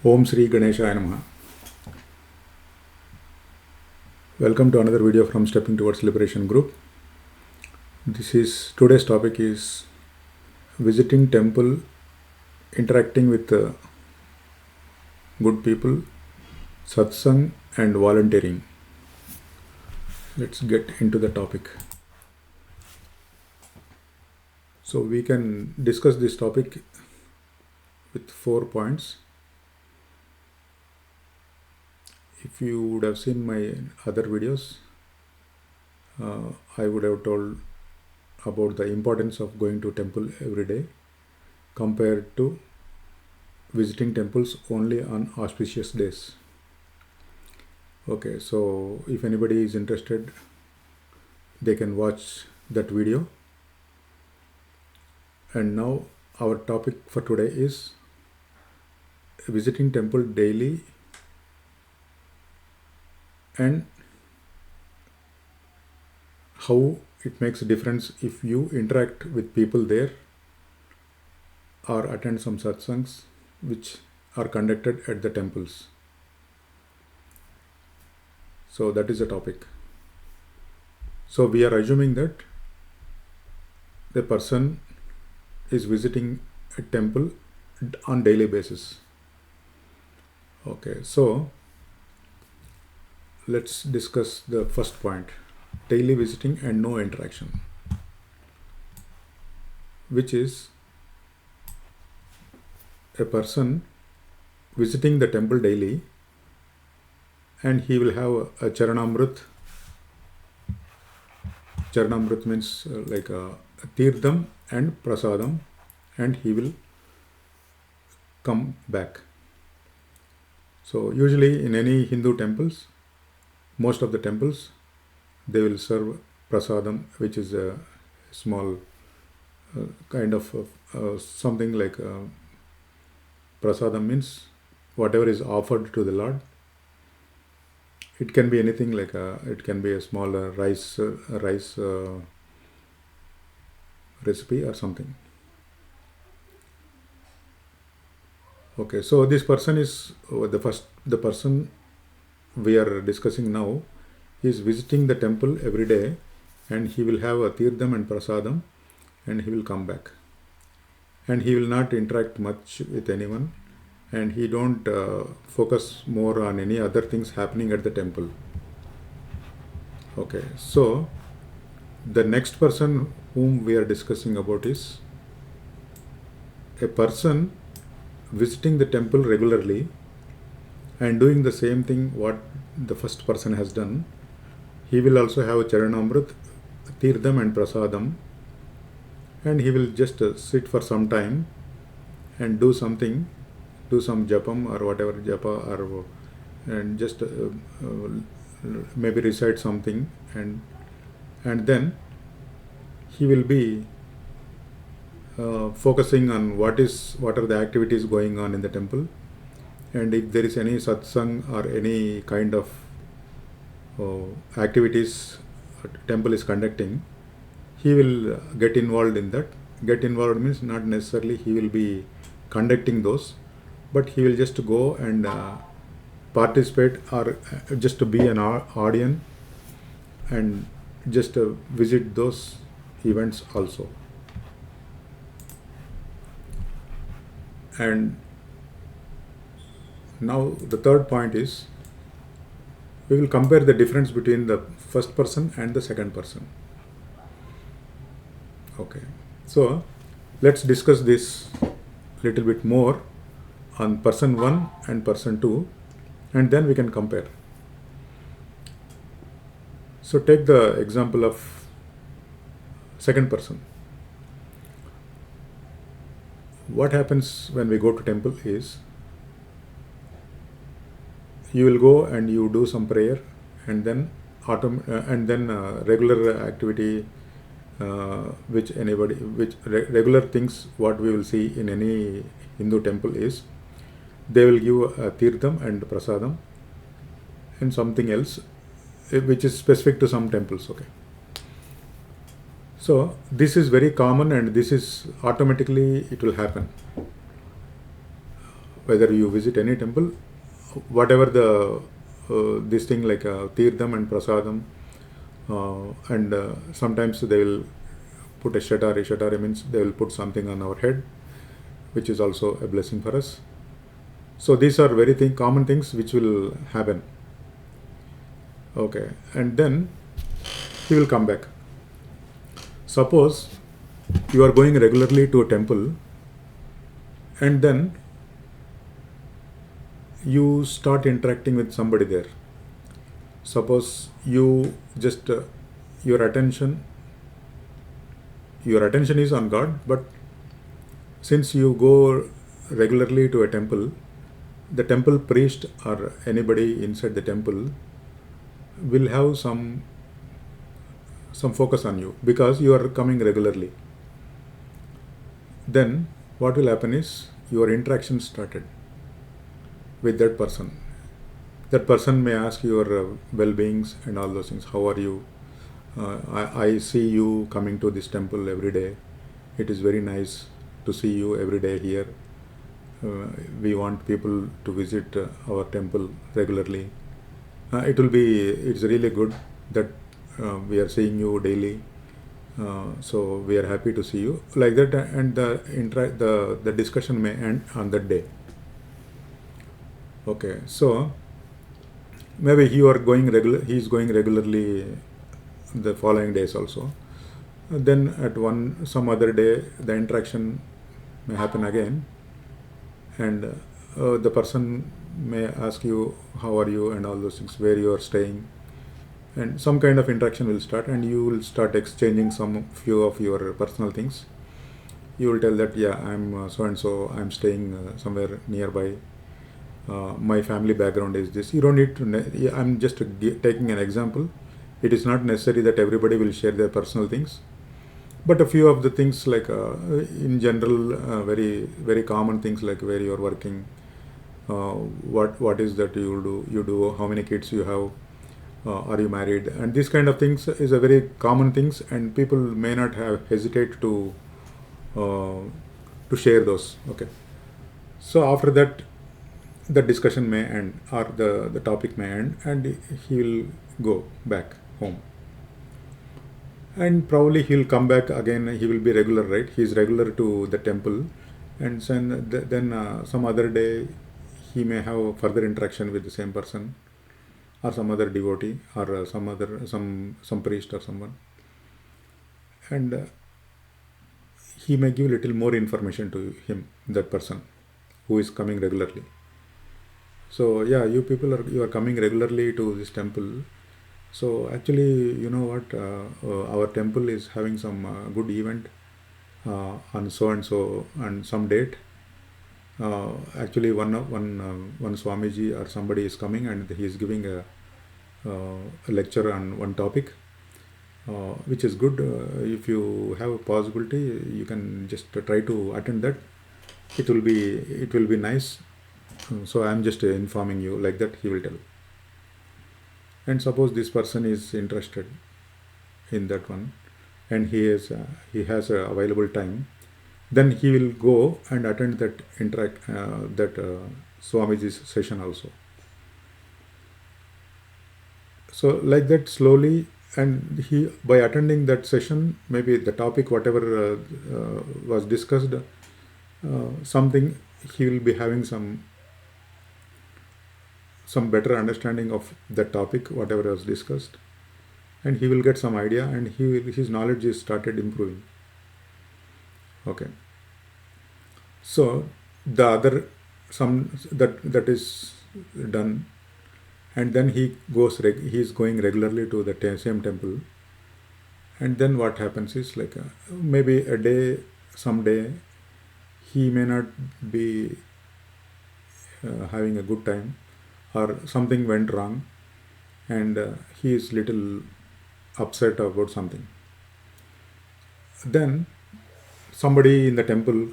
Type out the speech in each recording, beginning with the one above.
Om Sri Ganeshaya Namaha. Welcome to another video from Stepping Towards Liberation group. Today's topic is visiting temple, interacting with good people, satsang and volunteering. Let's get into the topic. So we can discuss this topic with 4 points. If you would have seen my other videos, I would have told about the importance of going to temple every day compared to visiting temples only on auspicious days. Okay, so if anybody is interested, they can watch that video. And now our topic for today is visiting temple daily and how it makes a difference if you interact with people there or attend some satsangs which are conducted at the temples. So that is the topic. So we are assuming that the person is visiting a temple on daily basis. Okay, so let's discuss the first point, daily visiting and no interaction, which is a person visiting the temple daily and he will have a charanamrit. Charanamrit means like a tirtham and prasadam, and he will come back. So usually in any Hindu temples, most of the temples, they will serve prasadam, which is a small kind of something like prasadam means whatever is offered to the Lord. It can be anything like it can be a small rice recipe or something. Okay, so this person is the person we are discussing now is visiting the temple every day, and he will have a tirtham and prasadam, and he will come back, and he will not interact much with anyone, and he don't focus more on any other things happening at the temple. Okay, so the next person whom we are discussing about is a person visiting the temple regularly and doing the same thing what the first person has done. He will also have a charanamrit, tirtham and prasadam, and he will just sit for some time and do some japam or whatever japa, and just maybe recite something, and then he will be focusing on what are the activities going on in the temple. And if there is any satsang or any kind of activities temple is conducting, he will get involved in that. Get involved means not necessarily he will be conducting those, but he will just go and participate or just to be an audience and just visit those events also. And now the third point is we will compare the difference between the first person and the second person. Okay, so let's discuss this little bit more on person 1 and person 2, and then we can compare. So take the example of second person. What happens when we go to temple is you will go and you do some prayer, and then regular activity regular things what we will see in any Hindu temple is they will give a tirtham and prasadam and something else which is specific to some temples. Okay, so this is very common, and this is automatically it will happen. whether you visit any temple, whatever the this thing like Tirtham and Prasadam, and sometimes they will put a shatari. Shatari means they will put something on our head, which is also a blessing for us. So these are very common things which will happen. Okay, and then he will come back. Suppose you are going regularly to a temple, and then you start interacting with somebody there. Suppose you just your attention is on God, but since you go regularly to a temple, the temple priest or anybody inside the temple will have some focus on you because you are coming regularly. Then what will happen is your interaction started with that person. That person may ask your well-beings and all those things. How are you? I see you coming to this temple every day. It is very nice to see you every day here. We want people to visit our temple regularly. It's really good that we are seeing you daily. So we are happy to see you like that, and the discussion may end on that day. Okay, so maybe he is going regularly the following days also. Then at some other day the interaction may happen again, and the person may ask you how are you and all those things, where you are staying, and some kind of interaction will start, and you will start exchanging some few of your personal things. You will tell that, yeah, I'm so and so, I'm staying somewhere nearby. My family background is this. You don't need to. I'm just taking an example. It is not necessary that everybody will share their personal things, but a few of the things like in general, very very common things like where you are working, what is that you do, how many kids you have, are you married, and these kind of things is a very common things, and people may not have hesitate to share those. Okay, so after that the discussion may end, or the topic may end, and he will go back home, and probably he'll come back again. He will be regular, right? He is regular to the temple, and then some other day he may have further interaction with the same person, or some other devotee, or some priest or someone, and he may give little more information to him, that person who is coming regularly. So yeah, you are coming regularly to this temple. So actually, you know what, our temple is having some good event on so and so and some date. Actually, one Swamiji or somebody is coming, and he is giving a lecture on one topic, which is good. If you have a possibility, you can just try to attend that. It will be nice. So I am just informing you like that. He will tell. And suppose this person is interested in that one, and he has available time, then he will go and attend that Swamiji's session also. So like that slowly, and he, by attending that session, maybe the topic whatever was discussed, something, he will be having some better understanding of the topic whatever was discussed, and he will get some idea, and his knowledge is started improving. Okay, so the other that is done, and then he is going regularly to the same temple, and then what happens is like maybe a day, someday he may not be having a good time, or something went wrong, and he is little upset about something. Then somebody in the temple,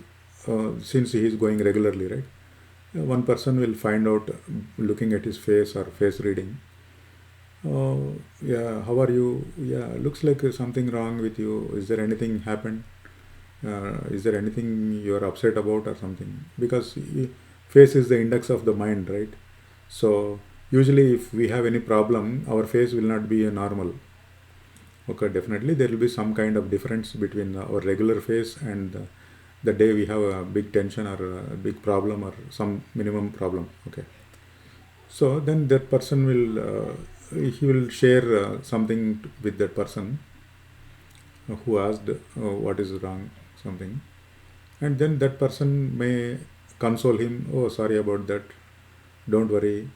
since he is going regularly, right, one person will find out, looking at his face or face reading, yeah, how are you, yeah, looks like something wrong with you, is there anything happened, is there anything you are upset about or something, because face is the index of the mind, right? So usually if we have any problem, our face will not be a normal. Okay, definitely there will be some kind of difference between our regular face and the day we have a big tension or a big problem or some minimum problem. Okay, so then that person will he will share something with that person who asked what is wrong, something, and then that person may console him. Oh, sorry about that. Don't worry.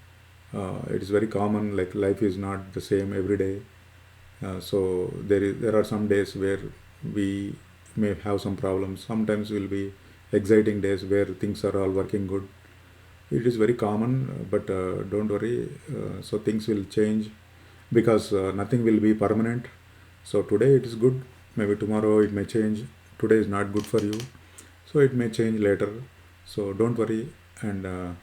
It is very common. Like life is not the same every day. So there are some days where we may have some problems. Sometimes will be exciting days where things are all working good. It is very common, but don't worry. So things will change because nothing will be permanent. So today it is good. Maybe tomorrow it may change. Today is not good for you, so it may change later. So don't worry. And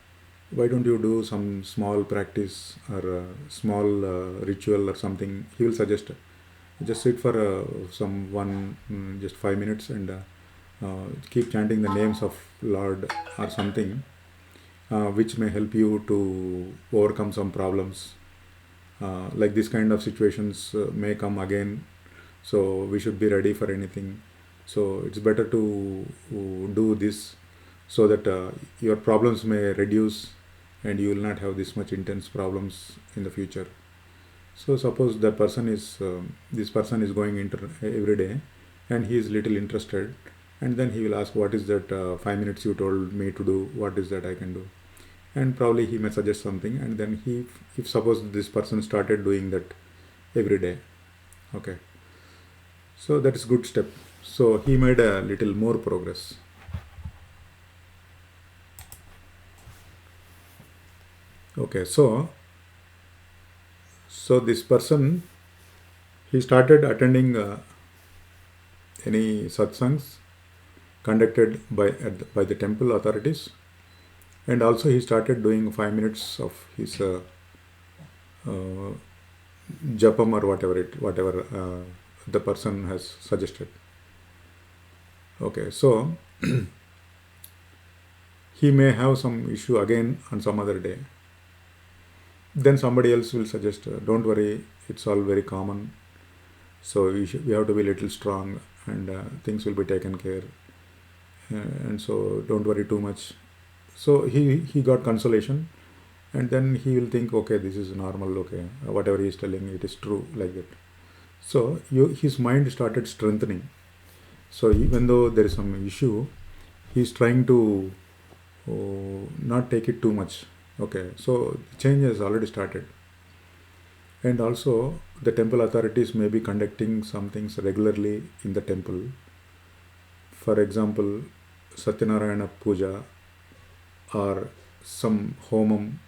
why don't you do some small practice or small ritual or something? He will suggest. Just sit for some one just 5 minutes and keep chanting the names of Lord or something, which may help you to overcome some problems. Like this kind of situations may come again, so we should be ready for anything. So it's better to do this so that your problems may reduce and you will not have this much intense problems in the future. So suppose the person is this person is going into every day and he is little interested, and then he will ask, what is that 5 minutes you told me to do, what is that I can do? And probably he may suggest something, and then he, if suppose this person started doing that every day, okay, so that is good step. So he made a little more progress. Okay, so this person, he started attending any satsangs conducted by the temple authorities, and also he started doing 5 minutes of his uh, japam or whatever the person has suggested. Okay, so he may have some issue again on some other day. Then somebody else will suggest, don't worry, it's all very common. So we have to be a little strong, and things will be taken care. And so don't worry too much. So he got consolation, and then he will think, okay, this is normal. Okay, whatever he is telling, it is true, like that. So his mind started strengthening. So even though there is some issue, he is trying to not take it too much. Okay, so change has already started. And also the temple authorities may be conducting some things regularly in the temple. For example, Satyanarayana Puja or some homam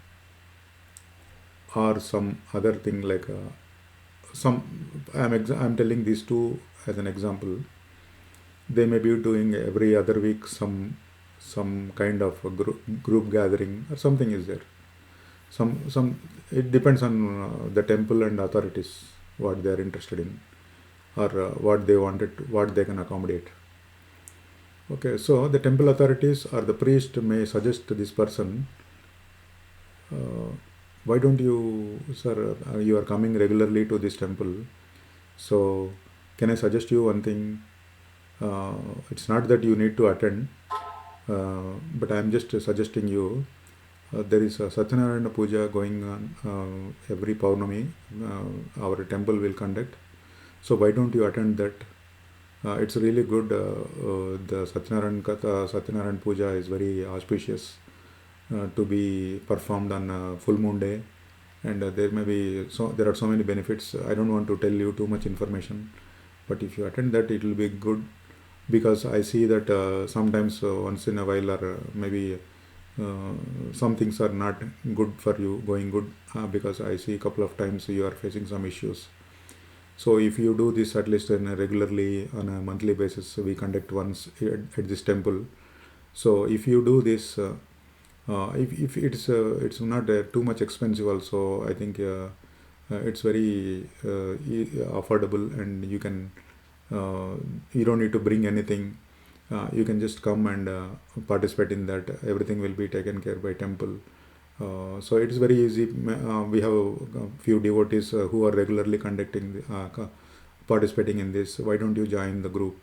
or some other thing like some. I'm telling these two as an example. They may be doing every other week some kind of a group gathering or something is there. Some it depends on the temple and authorities what they are interested in, or what they wanted, what they can accommodate. Okay, so the temple authorities or the priest may suggest to this person, why don't you, sir, you are coming regularly to this temple, so can I suggest you one thing? It's not that you need to attend, but I am just suggesting you. There is a Satyanarayana Puja going on every Paurnami. Our temple will conduct. So why don't you attend that? It's really good. The Satyanarayana Katha, Satyanarayana Puja is very auspicious to be performed on full moon day, and there are so many benefits. I don't want to tell you too much information, but if you attend that, it will be good, because I see that sometimes once in a while, or maybe some things are not good for you going good, because I see a couple of times you are facing some issues. So if you do this at least regularly on a monthly basis, we conduct once at this temple. So if you do this, if it's not too much expensive also, I think it's very affordable, and you don't need to bring anything. You can just come and participate in that. Everything will be taken care by temple. So it is very easy. We have a few devotees who are regularly participating in this. Why don't you join the group?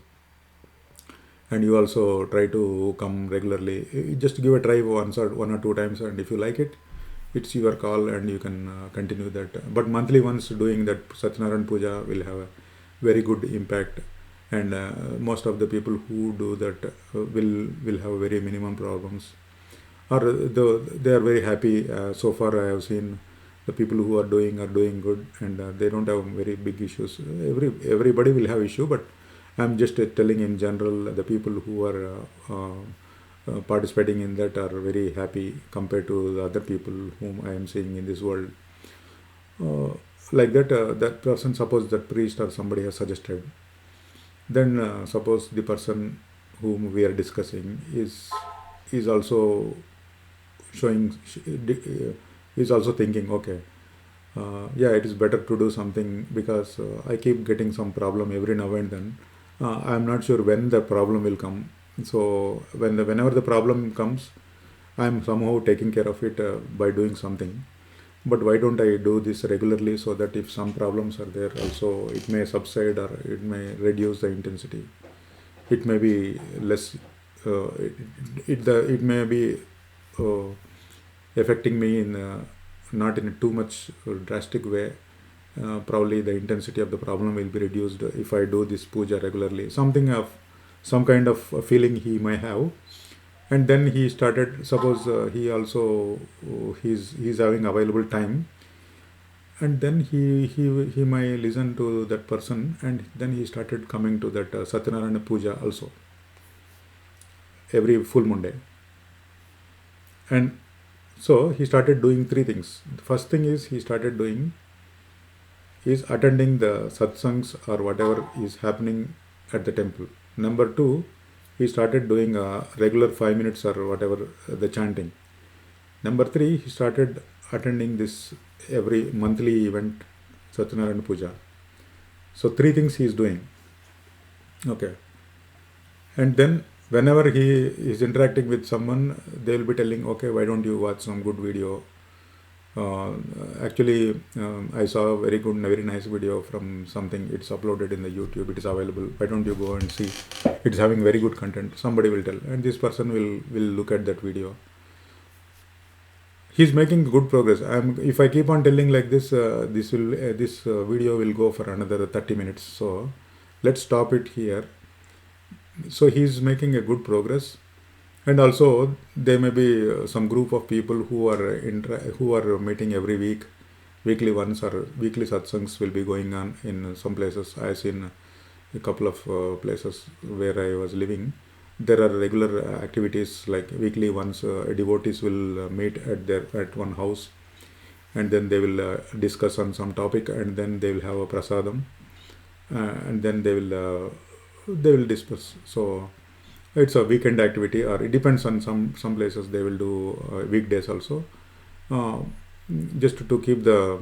And you also try to come regularly. Just give a try one or two times, and if you like it, it's your call, and you can continue that. But monthly once doing that Satyanarayan Puja will have a very good impact, and most of the people who do that will have very minimum problems, or they are very happy. So far, I have seen the people who are doing good, and they don't have very big issues. Everybody will have issue, but I'm just telling in general, the people who are participating in that are very happy compared to the other people whom I am seeing in this world. Uh, like that, that person, suppose that priest or somebody has suggested, then suppose the person whom we are discussing is also showing, is also thinking, okay, yeah, it is better to do something, because I keep getting some problem every now and then. I'm not sure when the problem will come. So whenever the problem comes, I'm somehow taking care of it by doing something. But why don't I do this regularly, so that if some problems are there, also it may subside, or it may reduce the intensity. It may be less. It may be uh, affecting me in not in a too much drastic way. Probably the intensity of the problem will be reduced if I do this puja regularly. Some kind of feeling he may have, and then he started. Suppose he also he's having available time, and then he might listen to that person, and then he started coming to that Satyanarayana puja also every full moon day. And so he started doing three things. The first thing is he started doing is attending the satsangs or whatever is happening at the temple. Number two, he started doing regular 5 minutes or whatever the chanting. Number three, he started attending this every monthly event, Satyanarayana Puja. So three things he is doing. Okay. And then whenever he is interacting with someone, they will be telling, okay, why don't you watch some good video? Actually, I saw a very nice video from something. It's uploaded in the YouTube. It is available. Why don't you go and see? It's having very good content. Somebody will tell, and this person will look at that video. He's making good progress. If I keep on telling like this, this video will go for another 30 minutes. So let's stop it here. So he's making a good progress. And also there may be some group of people who are meeting every week, weekly once, or weekly satsangs will be going on in some places. I've seen a couple of places where I was living. There are regular activities like weekly once. Devotees will meet at one house, and then they will discuss on some topic, and then they will have a prasadam, and then they will disperse. So it's a weekend activity, or it depends on some places they will do weekdays also, uh, just to keep the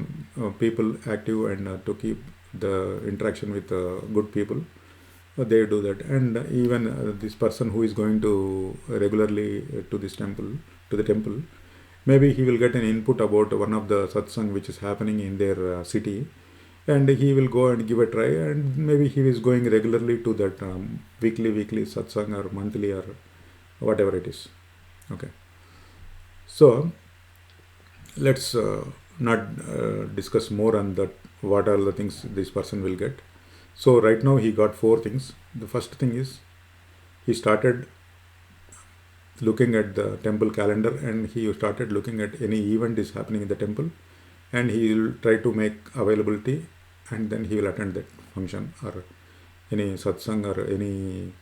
people active, and to keep the interaction with good people. They do that. And even this person who is going to regularly to the temple, maybe he will get an input about one of the satsang which is happening in their city, and he will go and give a try, and maybe he is going regularly to that weekly satsang, or monthly, or whatever it is. Okay. So let's not discuss more on that, what are the things this person will get. So right now he got four things. The first thing is he started looking at the temple calendar, and he started looking at any event is happening in the temple, and he will try to make availability, and then he will attend that function, or any satsang, or any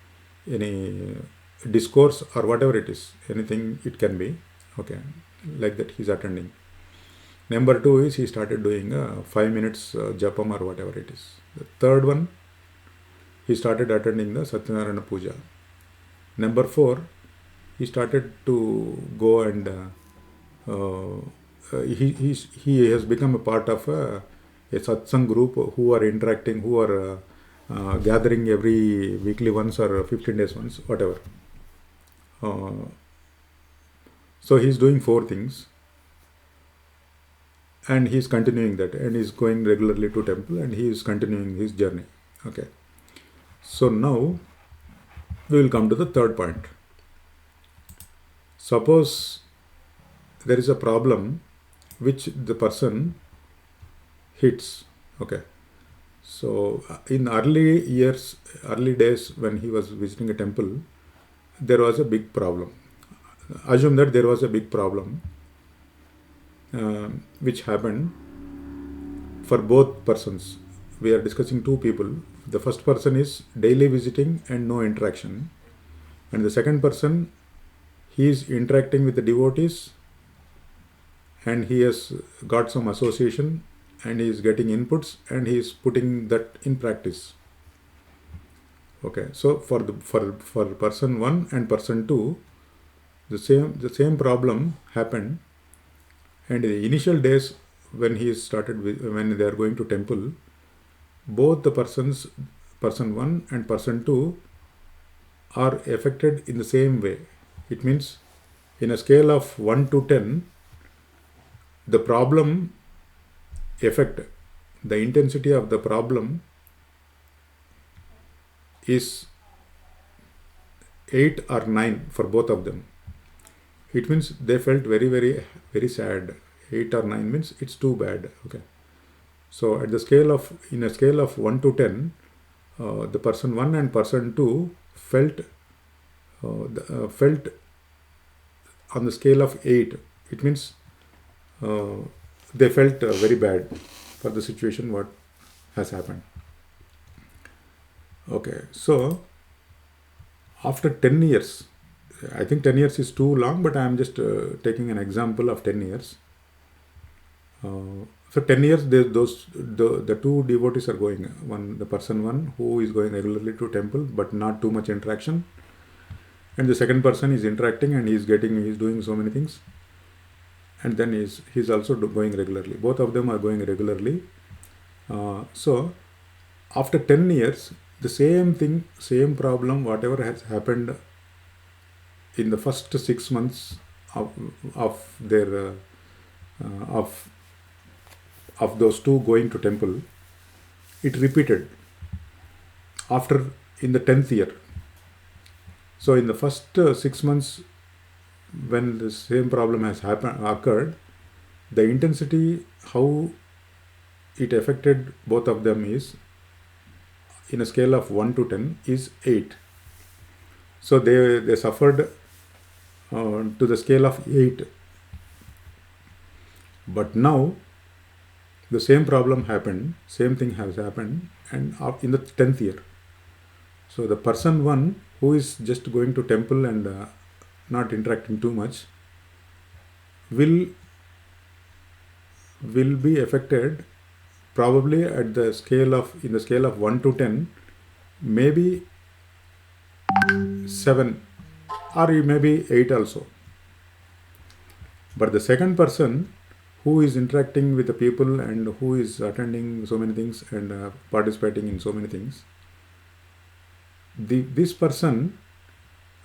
discourse, or whatever it is, anything it can be. Okay, like that he's attending. Number two is he started doing 5 minutes japam, or whatever it is. The third one, he started attending the Satyanarayana Puja. Number four, he started to go and he has become a part of a satsang group who are interacting, who are gathering every weekly once or 15 days once, whatever. Uh, so he's doing 4 things, and he's continuing that, and he's going regularly to temple, and he is continuing his journey. Okay. So now we will come to the third point. Suppose there is a problem which the person hits. Okay. So in early days when he was visiting a temple, there was a big problem. Assume that there was a big problem which happened for both persons. We are discussing 2 people. The first person is daily visiting and no interaction, and the second person, he is interacting with the devotees, and he has got some association, and he is getting inputs, and he is putting that in practice. Okay, so for person 1 and person 2, the same problem happened, and in the initial days when when they are going to temple, both the persons, person 1 and person 2, are affected in the same way. It means in a scale of 1 to 10, the problem effect, the intensity of the problem is 8 or 9 for both of them. It means they felt very, very, very sad. 8 or 9 means it's too bad. Okay. So at in a scale of 1 to 10, the person 1 and person 2 felt on the scale of 8. It means they felt very bad for the situation what has happened. Okay, so after 10 years, I think 10 years is too long, but I am just taking an example of 10 years. So 10 years, the 2 devotees are going. The person 1 who is going regularly to temple, but not too much interaction, and the second person is interacting, and he's doing so many things, and then he's also going regularly. Both of them are going regularly. So after 10 years, the same thing, same problem, whatever has happened in the first 6 months of their of those 2 going to temple, it repeated in the 10th year. So in the first 6 months, when the same problem has occurred, the intensity, how it affected both of them is, in a scale of 1 to 10, is 8. So they suffered to the scale of 8. But now the same problem happened, same thing has happened, and in the 10th year. So the person 1 who is just going to temple and not interacting too much will be affected probably in the scale of 1 to 10, maybe 7, or maybe 8 also. But the second person who is interacting with the people and who is attending so many things and participating in so many things, this person,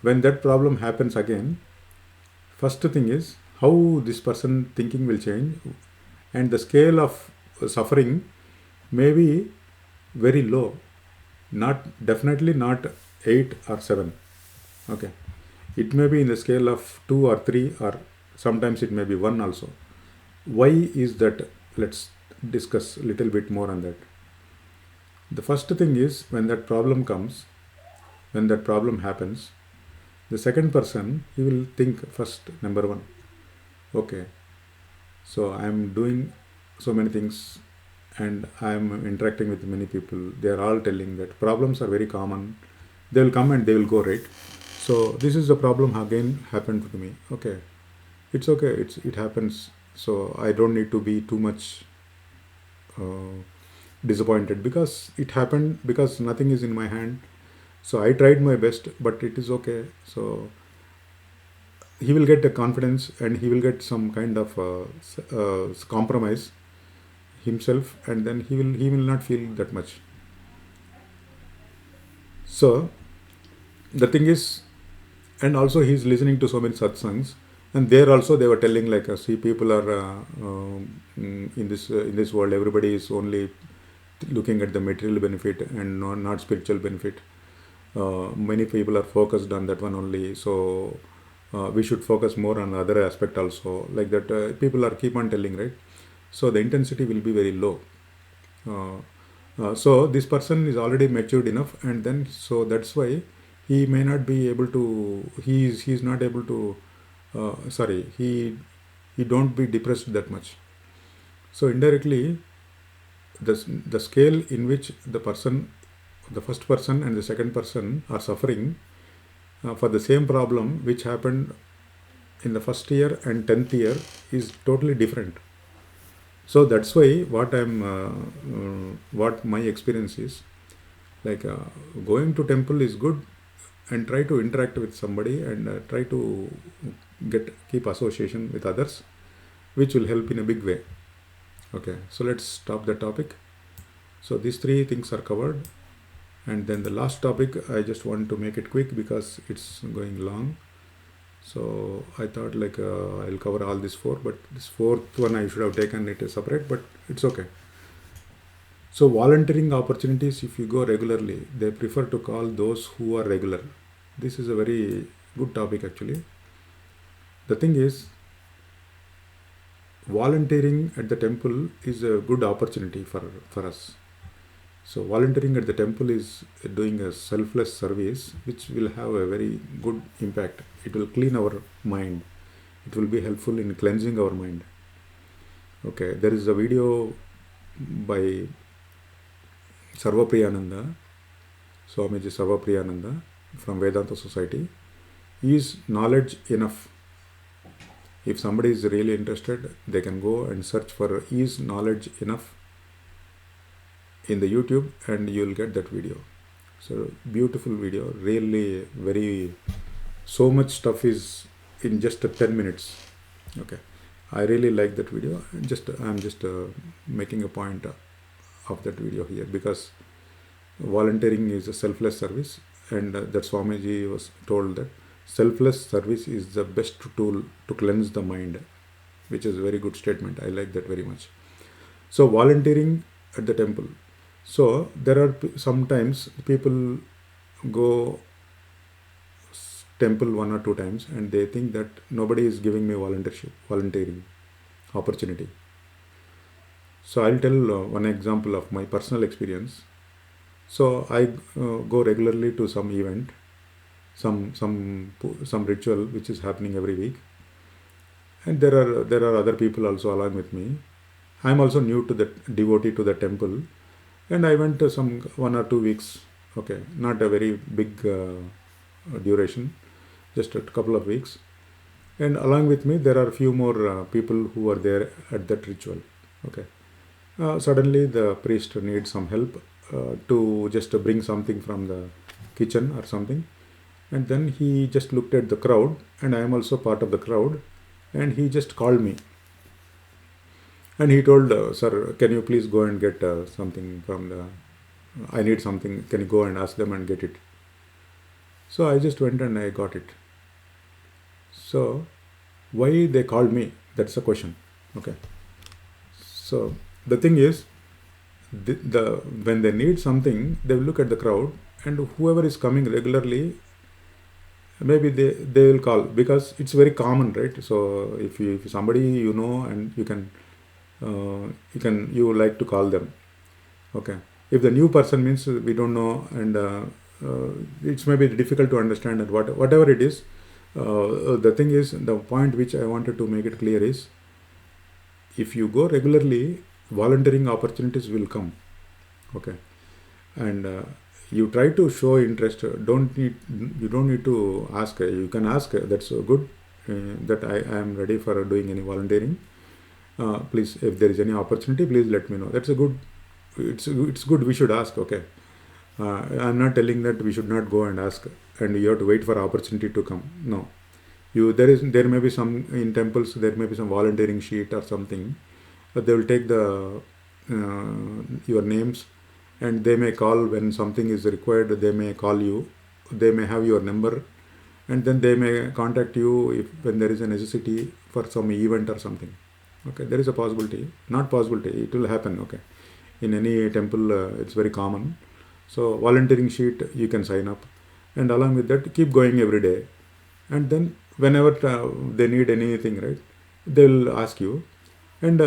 when that problem happens again, first thing is how this person thinking will change, and the scale of suffering may be very low, definitely not 8 or 7. Okay, it may be in the scale of 2 or 3, or sometimes it may be 1 also. Why is that? Let's discuss a little bit more on that. The first thing is, when that problem happens, the second person, he will think first, number 1, okay, so I am doing so many things and I am interacting with many people. They are all telling that problems are very common. They will come and they will go, right? So this is the problem again happened to me. Okay, it's okay. It happens. So I don't need to be too much disappointed, because it happened, because nothing is in my hand. So I tried my best, but it is okay. So he will get a confidence, and he will get some kind of compromise himself, and then he will not feel that much. So the thing is, and also he's listening to so many satsangs, and there also they were telling like, see, people are in this world, everybody is only looking at the material benefit and not spiritual benefit. Many people are focused on that one only, so we should focus more on the other aspect also, like that. People are keep on telling, right? So the intensity will be very low. uh, so this person is already matured enough, and then so that's why he may not be able to, he's not able to, sorry, he don't be depressed that much. So indirectly, the scale in which the person, the first person and the second person are suffering for the same problem which happened in the first year and 10th year is totally different. So that's why what my experience is, like, going to temple is good, and try to interact with somebody, and try to keep association with others, which will help in a big way. Okay, so let's stop the topic. So these three things are covered, and then the last topic I just want to make it quick because it's going long. So I thought like, I'll cover all these four, but this fourth one I should have taken it separate, but it's okay. So volunteering opportunities, if you go regularly, they prefer to call those who are regular. This is a very good topic actually. The thing is, volunteering at the temple is a good opportunity for us. So volunteering at the temple is doing a selfless service which will have a very good impact. It will clean our mind. It will be helpful in cleansing our mind. Okay, there is a video by Sarvapriyananda, Swamiji Sarvapriyananda from Vedanta Society. Is knowledge enough? If somebody is really interested, they can go and search for is knowledge enough in the YouTube, and you will get that video. So beautiful video, really very, so much stuff is in just 10 minutes. Okay, I really like that video. I'm just making a point of that video here, because volunteering is a selfless service, and that Swamiji was told that selfless service is the best tool to cleanse the mind, which is a very good statement. I like that very much. So volunteering at the temple. So there are sometimes people go temple 1 or 2 times, and they think that nobody is giving me volunteering opportunity. So I'll tell one example of my personal experience. So I go regularly to some event, some ritual which is happening every week, and there are other people also along with me. I'm also new to the devotee to the temple, and I went to some 1 or 2 weeks. Okay, not a very big duration, just a couple of weeks. And along with me, there are a few more people who are there at that ritual. Okay, suddenly the priest needs some help to just bring something from the kitchen or something, and then he just looked at the crowd, and I am also part of the crowd, and he just called me, and he told, sir, can you please go and get something from the, I need something, can you go and ask them and get it? So I just went and I got it. So why they called me, that's the question. Okay, so the thing is, when they need something, they will look at the crowd, and whoever is coming regularly, maybe they will call, because it's very common, right? So if somebody you know, and you like to call them. Okay, if the new person means we don't know, and it's maybe difficult to understand, and whatever it is, the thing is, the point which I wanted to make it clear is, if you go regularly, volunteering opportunities will come. Okay, and you try to show interest. You don't need to ask. You can ask. That's good. That I am ready for doing any volunteering. Please, if there is any opportunity, please let me know. That's a good. It's good. We should ask. Okay. I'm not telling that we should not go and ask, and you have to wait for opportunity to come. No, there may be some in temples. There may be some volunteering sheet or something. But they will take your names, and they may call when something is required. They may call you, they may have your number, and then they may contact you if when there is a necessity for some event or something. Okay, there is a possibility, not possibility, it will happen. Okay, in any temple, it's very common. So volunteering sheet you can sign up, and along with that keep going every day, and then whenever they need anything, right, they'll ask you. And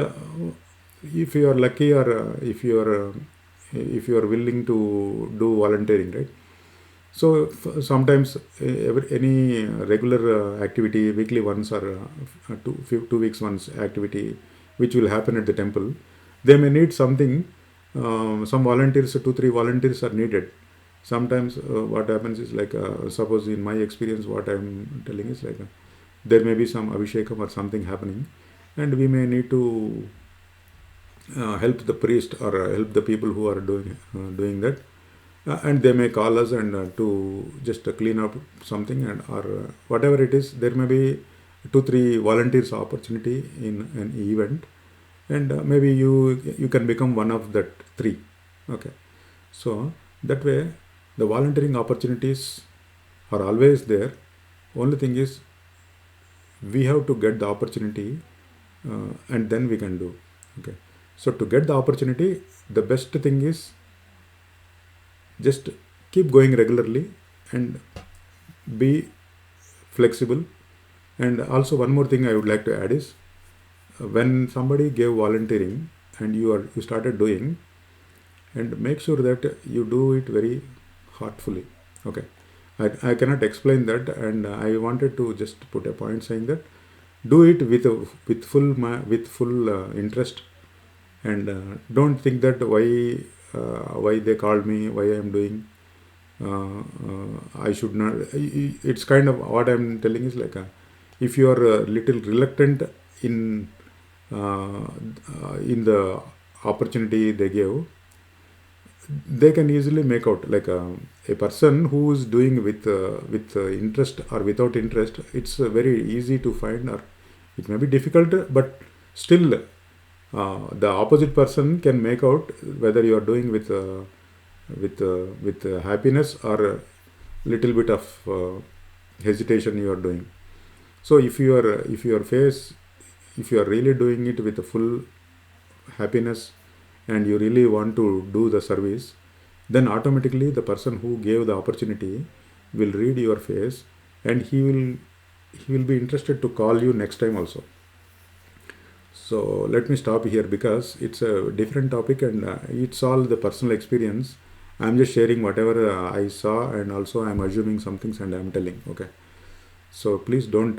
if you are lucky, or if you are willing to do volunteering, right, so sometimes any regular activity, weekly once, or 2 weeks once activity, which will happen at the temple, they may need something. Some volunteers, 2 3 volunteers are needed. Sometimes what happens is like, suppose in my experience, what I'm telling is like, there may be some abhishekam or something happening, and we may need to help the priest, or help the people who are doing that, and they may call us, and to just clean up something, and or whatever it is. There may be 2 3 volunteers opportunity in an event, and maybe you can become one of that 3. Okay, so that way the volunteering opportunities are always there. Only thing is, we have to get the opportunity, and then we can do. Okay, so to get the opportunity, the best thing is just keep going regularly, and be flexible. And also one more thing I would like to add is, when somebody gave volunteering and you started doing, and make sure that you do it very heartfully. Okay, I cannot explain that, and I wanted to just put a point saying that do it with full interest, and don't think that why they called me, why I am doing, I should not. It's kind of what I'm telling is like, if you are a little reluctant in the opportunity they gave, they can easily make out, like, a person who is doing with interest or without interest. It's very easy to find, or it may be difficult, but still the opposite person can make out whether you are doing with happiness, or a little bit of hesitation you are doing. So if you are really doing it with a full happiness, and you really want to do the service, then automatically the person who gave the opportunity will read your face, and he will be interested to call you next time also. So let me stop here, because it's a different topic, and it's all the personal experience. I'm just sharing whatever I saw, and also I'm assuming some things, and I'm telling. Okay, so please don't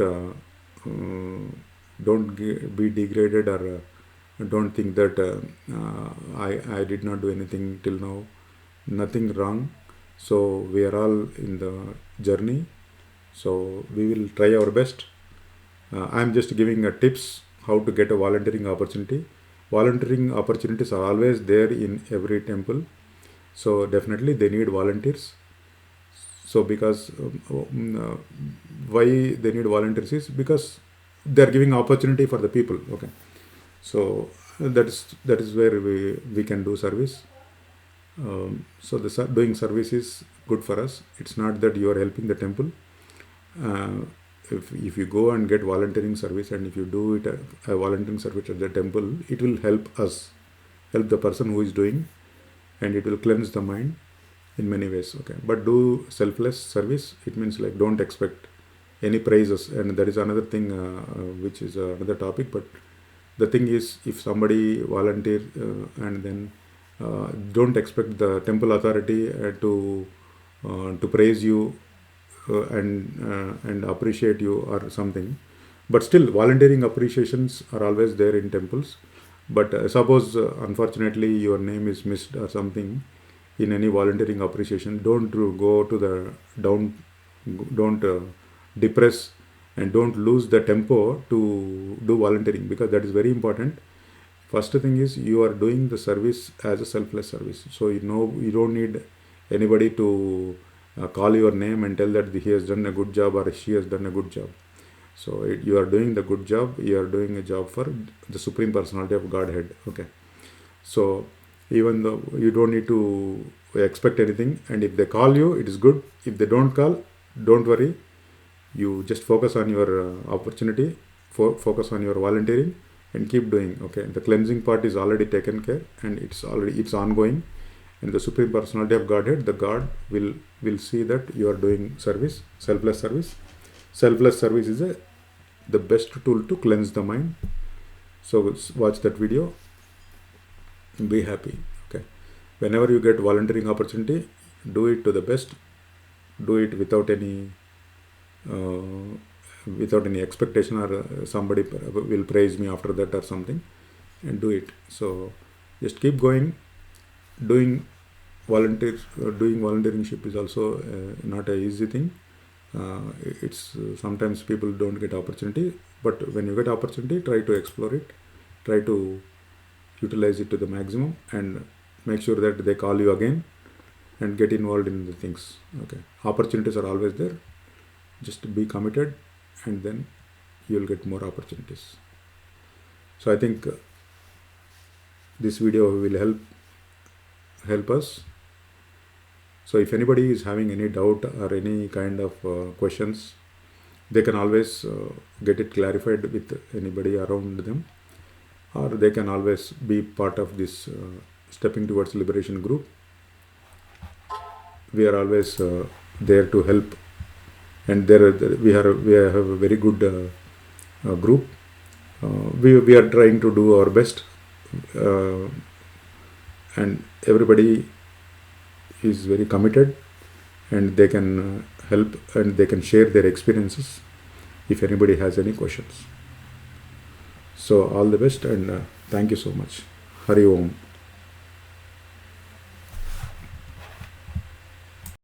be degraded, or don't think that I did not do anything till now. Nothing wrong. So we are all in the journey. So we will try our best. I'm just giving a tips how to get a volunteering opportunity. Volunteering opportunities are always there in every temple. So definitely they need volunteers. So because why they need volunteers is because they are giving opportunity for the people. Okay, so that is where we can do service. So doing service is good for us. It's not that you are helping the temple. Uh, if you go and get volunteering service, and if you do it a volunteering service at the temple, it will help us, help the person who is doing, and it will cleanse the mind in many ways. Okay, but do selfless service. It means like, don't expect any praises, and that is another thing, which is another topic. But the thing is, if somebody volunteer, and then don't expect the temple authority to praise you, and appreciate you or something. But still, volunteering appreciations are always there in temples. But suppose unfortunately your name is missed or something in any volunteering appreciation, don't go to the down, don't depress, and don't lose the tempo to do volunteering, because that is very important. First thing is, you are doing the service as a selfless service. So you don't need anybody to call your name and tell that he has done a good job or she has done a good job. So you are doing the good job. You are doing a job for the Supreme Personality of Godhead. Okay. So even though you don't need to expect anything. And if they call you, it is good. If they don't call, don't worry. You just focus on your opportunity, focus on your volunteering, and keep doing. Okay, the cleansing part is already taken care, and it's ongoing. And the Supreme Personality of Godhead, the God will see that you are doing service, selfless service. Selfless service is the best tool to cleanse the mind. So watch that video. Be happy. Okay. Whenever you get volunteering opportunity, do it to the best. Do it without any expectation, or somebody will praise me after that or something, and do it. So just keep going. Doing volunteeringship is also not a easy thing. It's sometimes people don't get opportunity, but when you get opportunity, try to explore it, try to utilize it to the maximum, and make sure that they call you again, and get involved in the things. Okay, opportunities are always there. Just be committed, and then you'll get more opportunities. So I think this video will help us. So if anybody is having any doubt or any kind of questions, they can always get it clarified with anybody around them, or they can always be part of this Stepping Towards Liberation group. We are always there to help, and we have a very good group. We are trying to do our best, and everybody is very committed, and they can help, and they can share their experiences if anybody has any questions. So all the best, and thank you so much. Hari Om.